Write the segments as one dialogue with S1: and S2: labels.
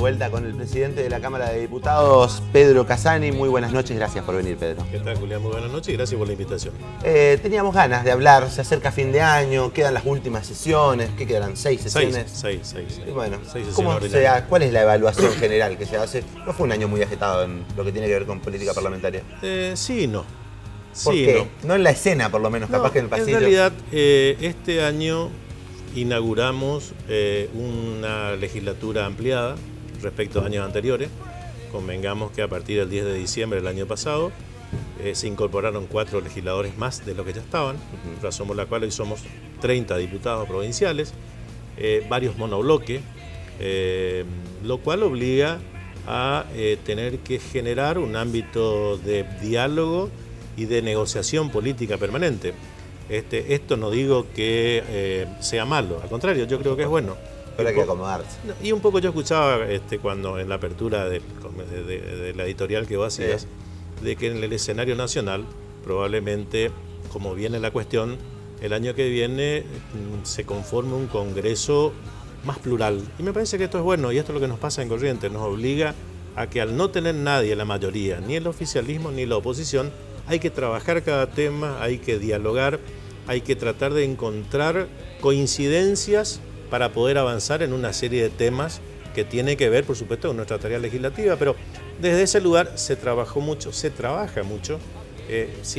S1: vuelta con el presidente de la Cámara de Diputados, Pedro Casani. Muy buenas noches, gracias por venir, Pedro.
S2: ¿Qué tal, Julián? Muy buenas noches y gracias por la invitación.
S1: Teníamos ganas de hablar, se acerca fin de año, quedan las últimas sesiones, ¿qué quedan? ¿6 sesiones?
S2: Seis.
S1: Y bueno,
S2: Seis
S1: ¿cómo
S2: sesiones
S1: ¿cuál es la evaluación general que se hace? No fue un año muy agitado en lo que tiene que ver con política parlamentaria.
S2: Sí y no.
S1: ¿Por
S2: Sí,
S1: qué? No en la escena, por lo menos, capaz que en el pasillo.
S2: En realidad, este año inauguramos una legislatura ampliada respecto a años anteriores. Convengamos que a partir del 10 de diciembre del año pasado se incorporaron 4 legisladores más de lo que ya estaban, razón por la cual hoy somos 30 diputados provinciales, varios monobloques, lo cual obliga a tener que generar un ámbito de diálogo y de negociación política permanente. Esto no digo que sea malo, al contrario, yo creo que es bueno.
S1: Pero hay que acomodarse.
S2: Y un poco yo escuchaba cuando en la apertura de la editorial que vos hacías, de que en el escenario nacional, probablemente, como viene la cuestión, el año que viene se conforme un Congreso más plural. Y me parece que esto es bueno, y esto es lo que nos pasa en Corrientes, nos obliga a que al no tener nadie, la mayoría, ni el oficialismo ni la oposición, hay que trabajar cada tema, hay que dialogar, hay que tratar de encontrar coincidencias para poder avanzar en una serie de temas que tienen que ver, por supuesto, con nuestra tarea legislativa, pero desde ese lugar se trabaja mucho. Sí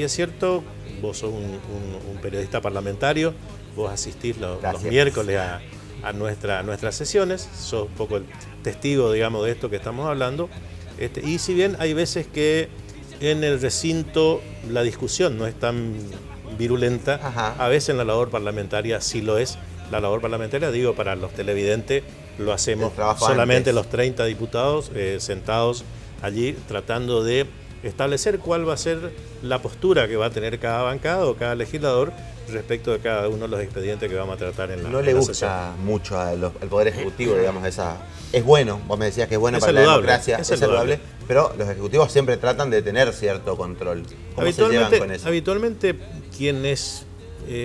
S2: es cierto, vos sos un periodista parlamentario, vos asistís los miércoles a nuestras sesiones, sos un poco el testigo, digamos, de esto que estamos hablando, y si bien hay veces que en el recinto la discusión no es tan virulenta, a veces en la labor parlamentaria sí lo es. La labor parlamentaria, digo, para los televidentes, lo hacemos solamente los 30 diputados sentados allí tratando de establecer cuál va a ser la postura que va a tener cada bancada o cada legislador respecto de cada uno de los expedientes que vamos a tratar en la sesión.
S1: No le gusta mucho al Poder Ejecutivo, digamos, esa... Es bueno, vos me decías que es bueno para la democracia, es saludable, pero los ejecutivos siempre tratan de tener cierto control. ¿Cómo se llevan con eso?
S2: Habitualmente quienes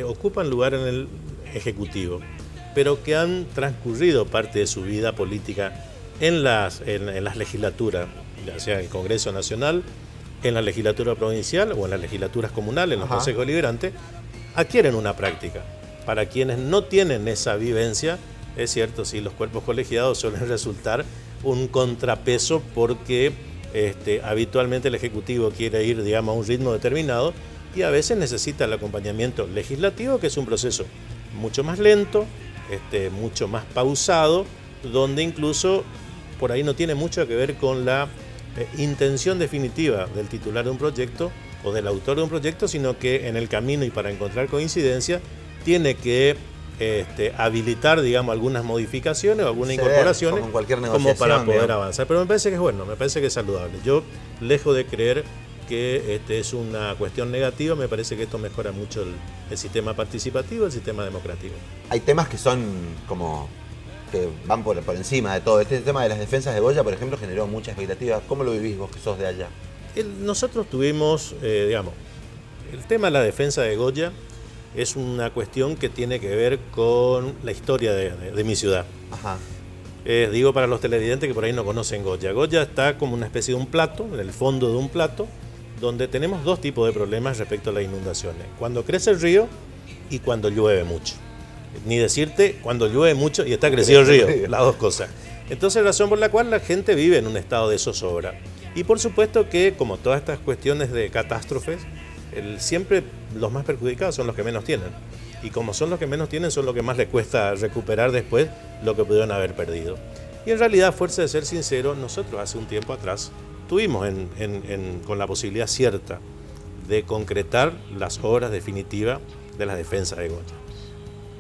S2: ocupan lugar en el Ejecutivo, pero que han transcurrido parte de su vida política en las legislaturas, ya sea en el Congreso Nacional, en la legislatura provincial o en las legislaturas comunales, en los consejos deliberantes, adquieren una práctica. Para quienes no tienen esa vivencia, es cierto, sí, los cuerpos colegiados suelen resultar un contrapeso porque habitualmente el Ejecutivo quiere ir, digamos, a un ritmo determinado y a veces necesita el acompañamiento legislativo, que es un proceso mucho más lento, mucho más pausado, donde incluso por ahí no tiene mucho que ver con la intención definitiva del titular de un proyecto o del autor de un proyecto, sino que en el camino y para encontrar coincidencia tiene que habilitar, digamos, algunas modificaciones o algunas incorporaciones como para poder avanzar. Pero me parece que es bueno, me parece que es saludable. Yo, lejos de creer que es una cuestión negativa, me parece que esto mejora mucho el sistema participativo, el sistema democrático.
S1: Hay temas que son como que van por encima de todo. Este tema de las defensas de Goya, por ejemplo, generó mucha expectativa. ¿Cómo lo vivís vos que sos de allá?
S2: Nosotros tuvimos, digamos, el tema de la defensa de Goya es una cuestión que tiene que ver con la historia de mi ciudad. Digo para los televidentes que por ahí no conocen Goya. Goya está como una especie de un plato, en el fondo de un plato, donde tenemos dos tipos de problemas respecto a las inundaciones. Cuando crece el río y cuando llueve mucho. Ni decirte cuando llueve mucho y está crecido el río, las dos cosas. Entonces, razón por la cual la gente vive en un estado de zozobra. Y por supuesto que, como todas estas cuestiones de catástrofes, siempre los más perjudicados son los que menos tienen. Y como son los que menos tienen, son los que más les cuesta recuperar después lo que pudieron haber perdido. Y en realidad, fuerza de ser sincero, nosotros hace un tiempo atrás tuvimos con la posibilidad cierta de concretar las obras definitivas de la defensa de Goya.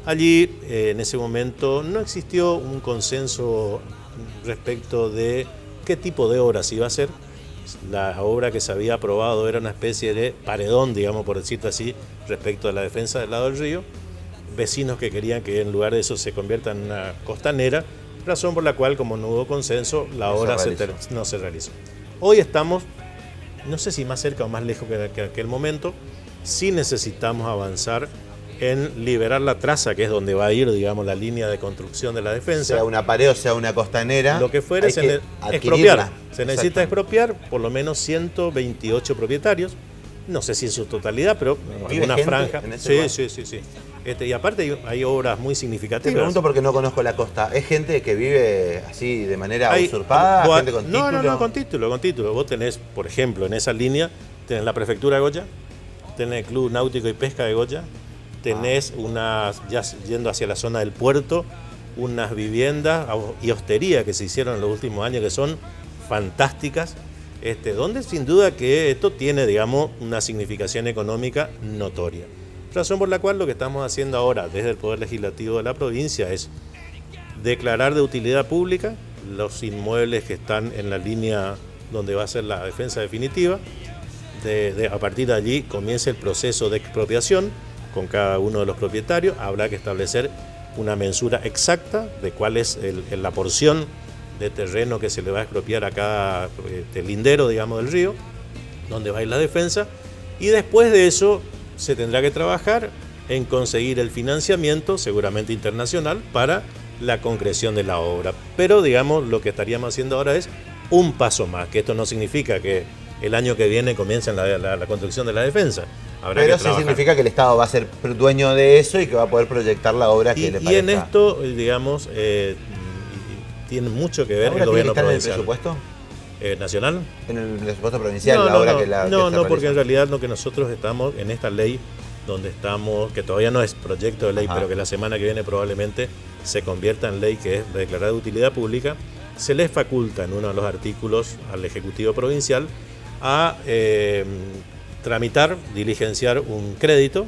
S2: Allí, en ese momento, no existió un consenso respecto de qué tipo de obras iba a hacer. La obra que se había aprobado era una especie de paredón, digamos, por decirlo así, respecto a la defensa del lado del río. Vecinos que querían que en lugar de eso se convierta en una costanera, razón por la cual, como no hubo consenso, la obra no se realizó. Hoy estamos, no sé si más cerca o más lejos que aquel momento, sí necesitamos avanzar en liberar la traza, que es donde va a ir, digamos, la línea de construcción de la defensa.
S1: Sea una pared o sea una costanera.
S2: Lo que fuere, expropiar. Se necesita expropiar por lo menos 128 propietarios. No sé si en su totalidad, pero una franja. Sí. Y aparte hay obras muy significativas.
S1: Te pregunto porque no conozco la costa. ¿Es gente que vive así de manera usurpada? ¿Gente con título?
S2: No, con título. Vos tenés, por ejemplo, en esa línea, tenés la Prefectura de Goya, tenés el Club Náutico y Pesca de Goya, tenés ya yendo hacia la zona del puerto, unas viviendas y hosterías que se hicieron en los últimos años que son fantásticas, donde sin duda que esto tiene, digamos, una significación económica notoria. Razón por la cual lo que estamos haciendo ahora desde el Poder Legislativo de la provincia es declarar de utilidad pública los inmuebles que están en la línea donde va a ser la defensa definitiva. A partir de allí comienza el proceso de expropiación con cada uno de los propietarios. Habrá que establecer una mensura exacta de cuál es la porción de terreno que se le va a expropiar a cada lindero, digamos, del río, donde va a ir la defensa. Y después de eso se tendrá que trabajar en conseguir el financiamiento, seguramente internacional, para la concreción de la obra. Pero, digamos, lo que estaríamos haciendo ahora es un paso más, que esto no significa que el año que viene comience la construcción de la defensa.
S1: Pero sí significa que el Estado va a ser dueño de eso y que va a poder proyectar la obra que le parezca.
S2: Y en esto, digamos, tiene mucho que ver el gobierno provincial.
S1: ¿En el presupuesto?
S2: ¿Nacional?
S1: En el presupuesto provincial,
S2: No, porque en realidad lo que nosotros estamos en esta ley, donde estamos, que todavía no es proyecto de ley, pero que la semana que viene probablemente se convierta en ley, que es declarada de utilidad pública, se les faculta en uno de los artículos al Ejecutivo Provincial a tramitar, diligenciar un crédito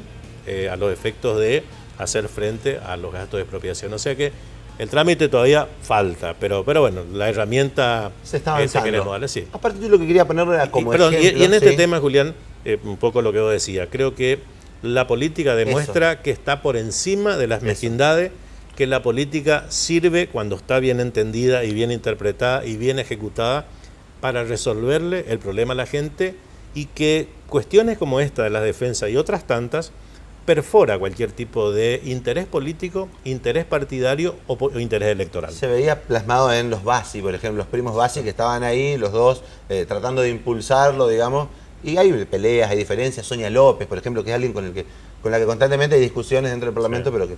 S2: a los efectos de hacer frente a los gastos de expropiación. O sea que el trámite todavía falta, pero bueno, la herramienta
S1: se está avanzando.
S2: Queremos darle, sí.
S1: Aparte yo lo que quería ponerlo era como ejemplo.
S2: Y en este tema, Julián, un poco lo que vos decías, creo que la política demuestra que está por encima de las mezquindades, que la política sirve cuando está bien entendida y bien interpretada y bien ejecutada para resolverle el problema a la gente, y que cuestiones como esta de la defensa y otras tantas perfora cualquier tipo de interés político, interés partidario o interés electoral.
S1: Se veía plasmado en los Bassi, por ejemplo, los primos Bassi que estaban ahí, los dos, tratando de impulsarlo, digamos, y hay peleas, hay diferencias. Sonia López, por ejemplo, que es alguien con la que constantemente hay discusiones dentro del Parlamento, pero que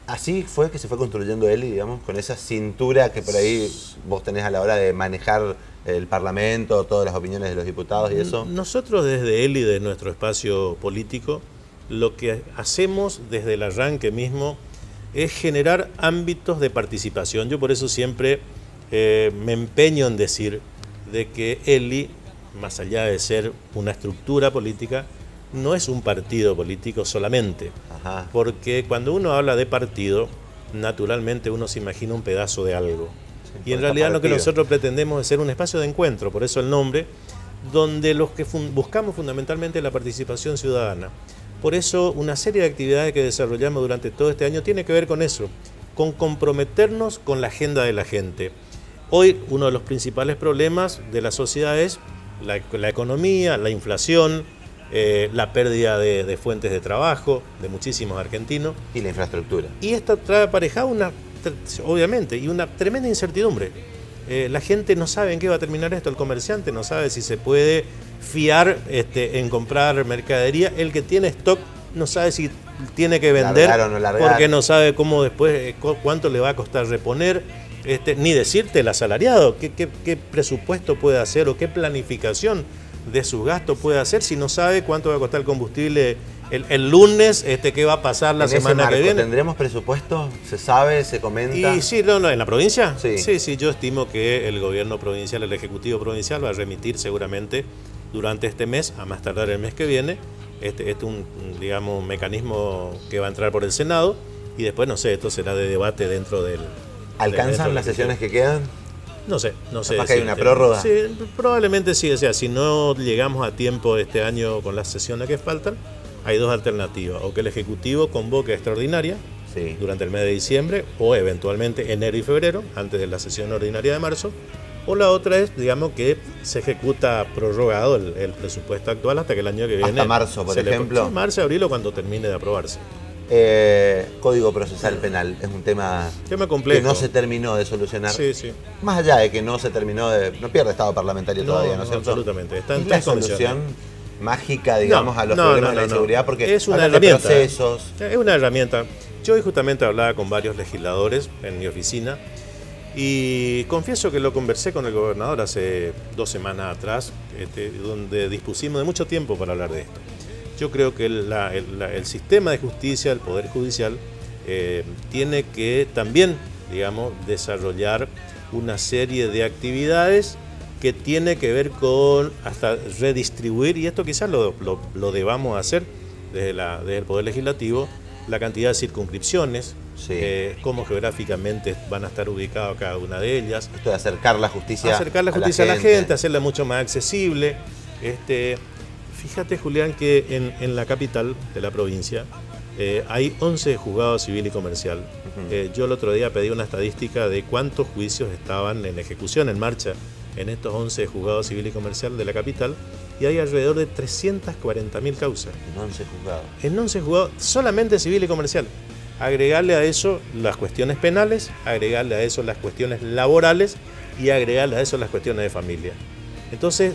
S1: así fue que se fue construyendo Eli, digamos, con esa cintura que por ahí vos tenés a la hora de manejar el Parlamento, todas las opiniones de los diputados y eso.
S2: Nosotros desde Eli, de nuestro espacio político, lo que hacemos desde el arranque mismo es generar ámbitos de participación. Yo por eso siempre me empeño en decir de que Eli, más allá de ser una estructura política, no es un partido político solamente.
S1: Ajá.
S2: Porque cuando uno habla de partido, naturalmente uno se imagina un pedazo de algo. Sí, y en realidad lo que nosotros pretendemos es ser un espacio de encuentro, por eso el nombre, donde los que buscamos fundamentalmente la participación ciudadana. Por eso una serie de actividades que desarrollamos durante todo este año tiene que ver con eso, con comprometernos con la agenda de la gente. Hoy uno de los principales problemas de la sociedad es la economía, la inflación, la pérdida de fuentes de trabajo de muchísimos argentinos.
S1: Y la infraestructura. Y
S2: esto trae aparejado obviamente, una tremenda incertidumbre. La gente no sabe en qué va a terminar esto, el comerciante no sabe si se puede fiar en comprar mercadería, el que tiene stock no sabe si tiene que vender,
S1: largar o no largar,
S2: porque no sabe cómo después, cuánto le va a costar reponer, ni decirte el asalariado, qué presupuesto puede hacer o qué planificación de sus gastos puede hacer si no sabe cuánto va a costar el combustible el lunes, qué va a pasar la semana que viene.
S1: ¿Tendremos presupuesto? ¿Se sabe? ¿Se comenta?
S2: Y sí, ¿en la provincia?
S1: Sí.
S2: Sí, yo estimo que el gobierno provincial, el Ejecutivo Provincial va a remitir seguramente durante este mes, a más tardar el mes que viene, un mecanismo que va a entrar por el Senado, y después, no sé, esto será de debate dentro del...
S1: ¿Alcanzan las sesiones que quedan?
S2: No sé.
S1: ¿Capaz que hay una prórroga?
S2: Sí, probablemente sí. O sea, si no llegamos a tiempo este año con las sesiones que faltan, hay dos alternativas. O que el Ejecutivo convoque extraordinaria durante el mes de diciembre, o eventualmente enero y febrero, antes de la sesión ordinaria de marzo. O la otra es, digamos, que se ejecuta prorrogado el presupuesto actual hasta que el año que viene...
S1: ¿Hasta marzo, por ejemplo?
S2: Sí, marzo, abril o cuando termine de aprobarse.
S1: Código procesal penal es un tema
S2: complejo,
S1: que no se terminó de solucionar.
S2: Sí, sí.
S1: Más allá de que no se terminó no pierde estado parlamentario todavía, ¿no es cierto?
S2: Absolutamente. Está en
S1: ¿Es la solución mágica, digamos, a los problemas de la inseguridad? Porque
S2: es una herramienta.
S1: Procesos.
S2: Es una herramienta. Yo hoy justamente hablaba con varios legisladores en mi oficina y confieso que lo conversé con el gobernador hace 2 semanas atrás, donde dispusimos de mucho tiempo para hablar de esto. Yo creo que el sistema de justicia, el Poder Judicial, tiene que también, digamos, desarrollar una serie de actividades que tiene que ver con hasta redistribuir, y esto quizás lo debamos hacer desde el Poder Legislativo, la cantidad de circunscripciones,
S1: sí.
S2: Cómo geográficamente van a estar ubicadas cada una de ellas.
S1: Esto de acercar la justicia,
S2: a la gente, hacerla mucho más accesible. Fíjate, Julián, que en la capital de la provincia hay 11 juzgados civil y comercial. Yo el otro día pedí una estadística de cuántos juicios estaban en ejecución, en marcha, en estos 11 juzgados civil y comercial de la capital, y hay alrededor de 340.000 causas.
S1: En 11 juzgados.
S2: En 11 juzgados, solamente civil y comercial. Agregarle a eso las cuestiones penales, agregarle a eso las cuestiones laborales y agregarle a eso las cuestiones de familia. Entonces,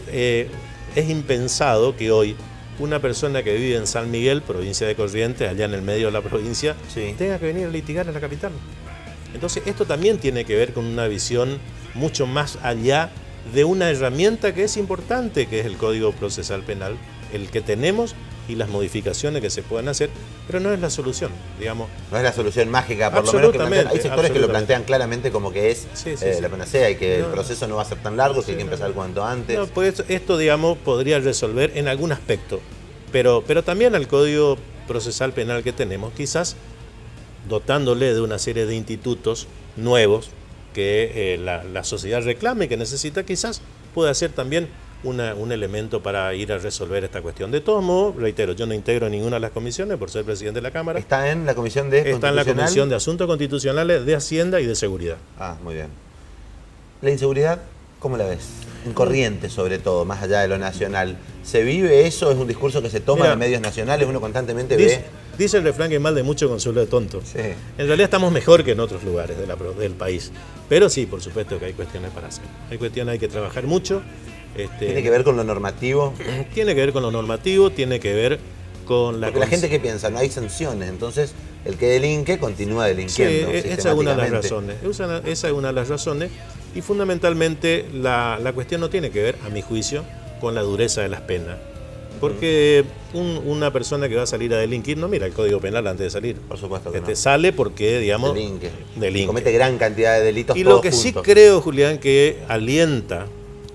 S2: es impensado que hoy una persona que vive en San Miguel, provincia de Corrientes, allá en el medio de la provincia, sí, tenga que venir a litigar a la capital. Entonces, esto también tiene que ver con una visión mucho más allá de una herramienta que es importante, que es el Código Procesal Penal, el que tenemos y las modificaciones que se puedan hacer, pero no es la solución, digamos.
S1: No es la solución mágica, por lo menos que plantean. Hay sectores que lo plantean claramente como que es la panacea y que el proceso no va a ser tan largo, que hay que empezar cuanto antes.
S2: No, pues esto, digamos, podría resolver en algún aspecto, pero también al Código Procesal Penal que tenemos, quizás dotándole de una serie de institutos nuevos que la sociedad reclame, que necesita, quizás pueda ser también un elemento para ir a resolver esta cuestión. De todos modos, reitero, yo no integro ninguna de las comisiones por ser presidente de la Cámara.
S1: ¿Está en la Comisión de
S2: Está en la Comisión de Asuntos Constitucionales, de Hacienda y de Seguridad.
S1: Ah, muy bien. ¿La inseguridad, cómo la ves? En Corrientes, sobre todo, más allá de lo nacional. ¿Se vive eso? ¿Es un discurso que se toma en medios nacionales? Uno constantemente ve...
S2: Dice el refrán que mal de mucho consuelo de tonto.
S1: Sí.
S2: En realidad estamos mejor que en otros lugares del país. Pero sí, por supuesto que hay cuestiones para hacer. Hay que trabajar mucho.
S1: ¿Tiene que ver con lo normativo?
S2: Tiene que ver con lo normativo, tiene que ver con la...
S1: Porque la gente que piensa, no hay sanciones, entonces el que delinque continúa delinquiendo.
S2: Sí, esa es una de las razones. Esa es una de las razones. Y fundamentalmente la cuestión no tiene que ver, a mi juicio, con la dureza de las penas. Porque una persona que va a salir a delinquir no mira el Código Penal antes de salir.
S1: Por supuesto que no.
S2: Sale porque, digamos...
S1: Delinque. Comete gran cantidad de delitos.
S2: Y lo que sí creo, Julián, que alienta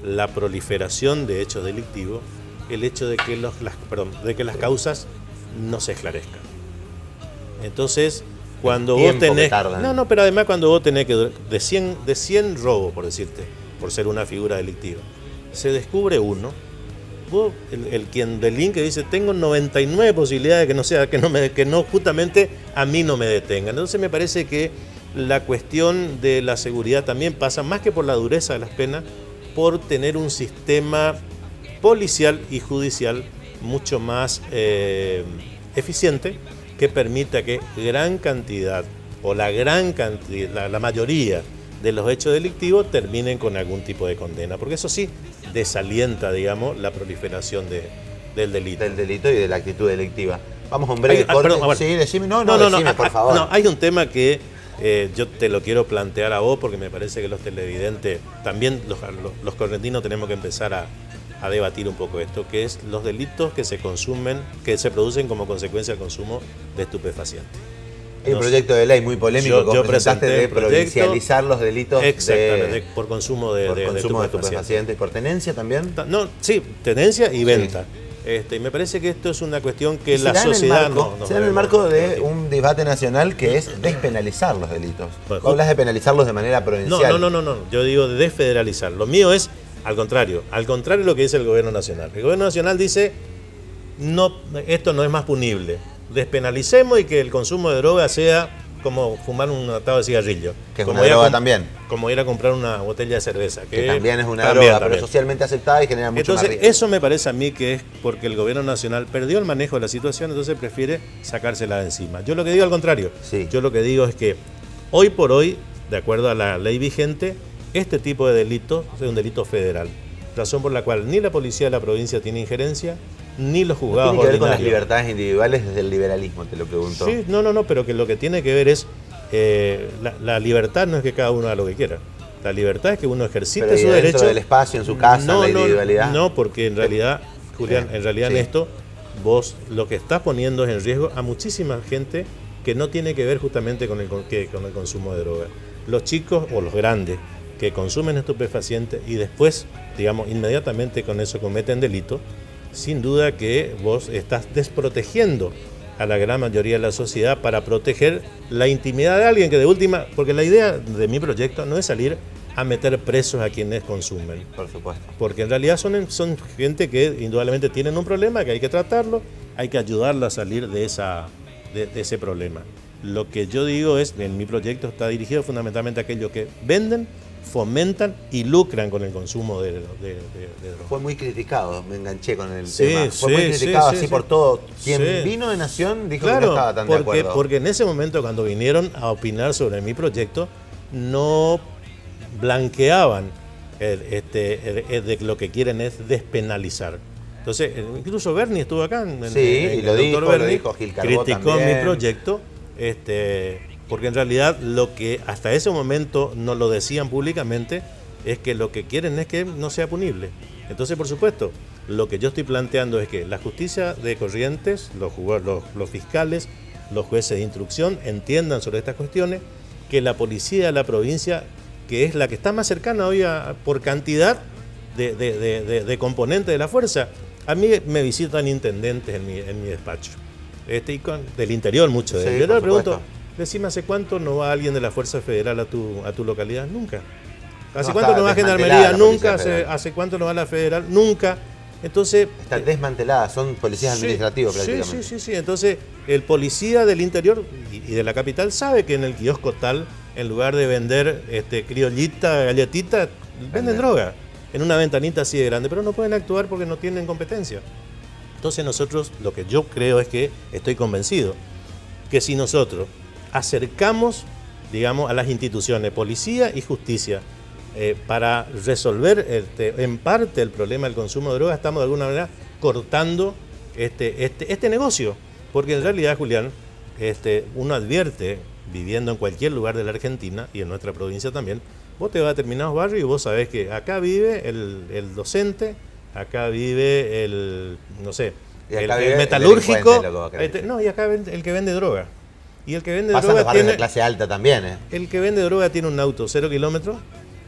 S2: la proliferación de hechos delictivos, el hecho de que, las causas no se esclarezcan. Entonces, cuando vos tenés... pero además cuando vos tenés que... De 100 robos, por decirte, por ser una figura delictiva, se descubre uno, vos, el quien delinque dice, tengo 99 posibilidades de que no justamente a mí no me detengan. Entonces me parece que la cuestión de la seguridad también pasa, más que por la dureza de las penas, por tener un sistema policial y judicial mucho más eficiente, que permita que gran cantidad o la mayoría de los hechos delictivos terminen con algún tipo de condena, porque eso sí desalienta, digamos, la proliferación del delito.
S1: Del delito y de la actitud delictiva. Vamos a un breve corte. Sí, decime, decime, por favor.
S2: No, hay un tema que yo te lo quiero plantear a vos, porque me parece que los televidentes, también los correntinos, tenemos que empezar a debatir un poco esto, que es los delitos que se producen como consecuencia del consumo de estupefacientes.
S1: Hay un proyecto de ley muy polémico que presentaste de provincializar los delitos
S2: por consumo de
S1: estupefacientes. ¿Por tenencia también?
S2: No, sí, tenencia y venta. Y me parece que esto es una cuestión que la sociedad
S1: se da en el marco de un debate nacional que es despenalizar los delitos. Bueno, hablas de penalizarlos de manera provincial.
S2: No, yo digo de desfederalizar. Lo mío es al contrario de lo que dice el gobierno nacional. El gobierno nacional dice, no, esto no es más punible. Despenalicemos y que el consumo de droga sea como fumar un atado de cigarrillo.
S1: Que es una droga también.
S2: Como ir a comprar una botella de cerveza.
S1: Que también es una droga, pero socialmente aceptada y genera mucho más riesgo.
S2: Entonces, eso me parece a mí que es porque el gobierno nacional perdió el manejo de la situación, entonces prefiere sacársela de encima. Yo lo que digo al contrario.
S1: Sí.
S2: Yo lo que digo es que hoy por hoy, de acuerdo a la ley vigente, este tipo de delito es un delito federal. Razón por la cual ni la policía de la provincia tiene injerencia, ni los juzgados
S1: ordinarios. ¿Tiene que ver con las
S2: ordinarios.
S1: libertades individuales desde el liberalismo, te lo pregunto?
S2: Sí, no, pero que lo que tiene que ver es, la libertad no es que cada uno haga lo que quiera. La libertad es que uno ejercite su derecho.
S1: Del espacio, en su casa, la individualidad.
S2: No, porque en realidad, Julián, en esto, vos lo que estás poniendo es en riesgo a muchísima gente que no tiene que ver justamente con el consumo de droga. Los chicos o los grandes que consumen estupefacientes y después, digamos, inmediatamente con eso cometen delito, sin duda que vos estás desprotegiendo a la gran mayoría de la sociedad para proteger la intimidad de alguien que de última, porque la idea de mi proyecto no es salir a meter presos a quienes consumen.
S1: Por supuesto.
S2: Porque en realidad son gente que indudablemente tienen un problema, que hay que tratarlo, hay que ayudarla a salir de ese problema. Lo que yo digo es, en mi proyecto está dirigido fundamentalmente a aquellos que venden, fomentan y lucran con el consumo de drogas.
S1: Fue muy criticado, me enganché con el
S2: Sí,
S1: tema. Fue muy criticado así por todo. Quien
S2: Sí.
S1: vino de Nación dijo
S2: Claro,
S1: que no estaba tan de acuerdo.
S2: Porque en ese momento cuando vinieron a opinar sobre mi proyecto, no blanqueaban de lo que quieren es despenalizar. Entonces, incluso Bernie estuvo acá.
S1: Y lo dijo Gil Carbó
S2: criticó
S1: también.
S2: mi proyecto, porque en realidad lo que hasta ese momento nos lo decían públicamente es que lo que quieren es que no sea punible. Entonces, por supuesto, lo que yo estoy planteando es que la justicia de Corrientes, los fiscales, los jueces de instrucción entiendan sobre estas cuestiones, que la policía de la provincia, que es la que está más cercana hoy por cantidad de componentes de la fuerza. A mí me visitan intendentes en mi despacho, del interior mucho de ellos. Yo le pregunto, decime, ¿hace cuánto no va alguien de la Fuerza Federal a tu localidad? Nunca. ¿Hace cuánto no va Gendarmería? Nunca. ¿Hace cuánto no va la Federal? Nunca. Entonces,
S1: está desmantelada, son policías administrativos prácticamente.
S2: Sí. Entonces, el policía del interior y de la capital sabe que en el kiosco tal, en lugar de vender criollita, galletita, venden droga en una ventanita así de grande, pero no pueden actuar porque no tienen competencia. Entonces nosotros, lo que yo creo es que, estoy convencido, que si nosotros acercamos, digamos, a las instituciones, policía y justicia, para resolver en parte el problema del consumo de drogas, estamos de alguna manera cortando este negocio. Porque en realidad, Julián, uno advierte, viviendo en cualquier lugar de la Argentina y en nuestra provincia también, vos te vas a determinados barrios y vos sabés que acá vive el docente, acá vive el metalúrgico, y acá el que vende droga. Y el que vende droga
S1: tiene de clase alta también,
S2: El que vende droga tiene un auto 0 kilómetros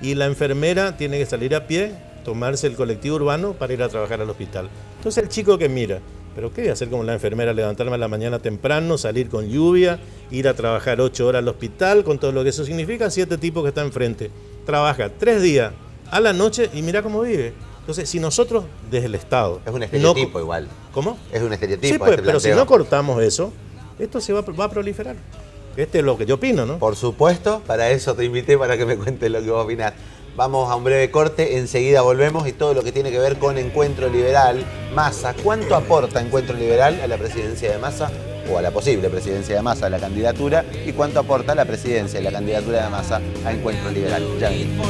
S2: y la enfermera tiene que salir a pie, tomarse el colectivo urbano para ir a trabajar al hospital. Entonces el chico que mira, ¿pero qué voy a hacer como la enfermera? Levantarme a la mañana temprano, salir con lluvia, ir a trabajar 8 horas al hospital, con todo lo que eso significa. 7 tipos que están enfrente. Trabaja 3 días a la noche y mira cómo vive. Entonces, si nosotros desde el Estado...
S1: Es un estereotipo igual.
S2: ¿Cómo?
S1: Es un estereotipo.
S2: Sí, pues, pero si no cortamos eso, esto se va a proliferar. Es lo que yo opino, ¿no?
S1: Por supuesto, para eso te invité, para que me cuentes lo que vos opinás. Vamos a un breve corte, enseguida volvemos y todo lo que tiene que ver con Encuentro Liberal, Massa. ¿Cuánto aporta Encuentro Liberal a la presidencia de Massa o a la posible presidencia de Massa, a la candidatura? ¿Y cuánto aporta la presidencia y la candidatura de Massa a Encuentro Liberal? Ya venimos.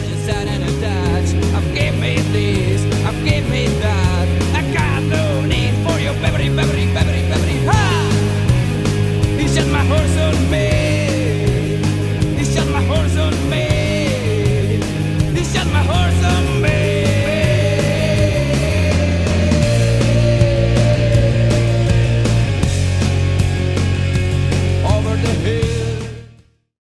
S3: My horse on me.